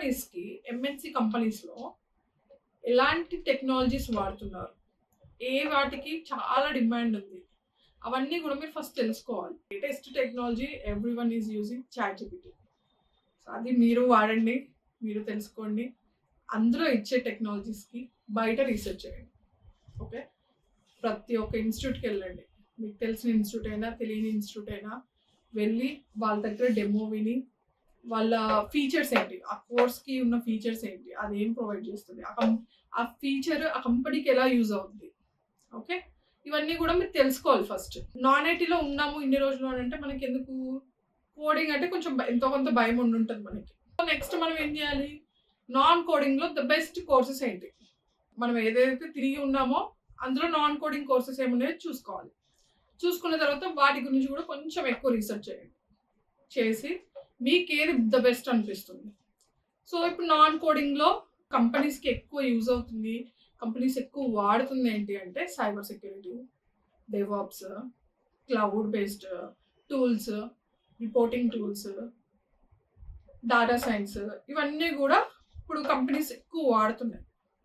కంపెనీస్‌కి ఎంఎన్‌సి కంపెనీస్‌లో ఎలాంటి టెక్నాలజీస్ వాడుతున్నారు? ఏ వాటికి చాలా డిమాండ్ ఉంది? అవన్నీ గూడా మీరు ఫస్ట్ తెలుసుకోవాలి. Latest technology everyone is using ChatGPT. So, అది మీరు వాడండి. మీరు తెలుసుకోండి. అందులో ఇచ్చే టెక్నాలజీస్‌కి బయట రీసెర్చ్ చేయండి. ఓకే. ప్రతి ఒక్క ఇన్‌స్టిట్యూట్‌కెళ్ళండి. మీకు తెలిసిన ఇన్‌స్టిట్యూట్ అయినా, తెలియని ఇన్‌స్టిట్యూట్ అయినా వెళ్ళి వాళ్ళ దగ్గర డెమో విని, వాళ్ళ ఫీచర్స్ ఏంటి? ఆ కోర్స్‌కి ఉన్న ఫీచర్స్ ఏంటి? అదేం ప్రొవైడ్ చేస్తుంది? ఆ ఫీచర్ ఆ కంపెనీకి ఎలా యూజ్ అవుద్ది? ఓకే. ఇవన్నీ గూడా మీరు తెలుసుకోవాలి ఫస్ట్. నాన్ ఐటీలో ఉన్నాము ఇన్ని రోజులు అనంటే మనకెందుకు? కోడింగ్ అంటే కొంచెం ఎంతో కొంత భయం ఉండుంటది మనకి. నెక్స్ట్ మనం ఏం జేయాలి? నాన్ కోడింగ్‌లో ద బెస్ట్ కోర్సెస్ ఏంటి? మనం ఏదైతే తిరిగి ఉన్నామో అందులో నాన్ కోడింగ్ కోర్సెస్ ఏమున్నాయో చూసుకోవాలి. చూసుకున్న తర్వాత వాటి గురించి గూడా కొంచెం ఎక్కువ రీసెర్చ్ చేయండి. చేసి మీకేది ద బెస్ట్ అనిపిస్తుంది. సో, ఇప్పుడు నాన్ కోడింగ్‌లో కంపెనీస్‌కి ఎక్కువ యూజ్ అవుతుంది. కంపెనీస్ ఎక్కువ వాడుతుంది ఏంటి అంటే cyber security, DevOps, cloud based tools, reporting tools, data science ఇవన్నీ గూడా ఇప్పుడు కంపెనీస్ ఎక్కువ వాడుతున్నాయి.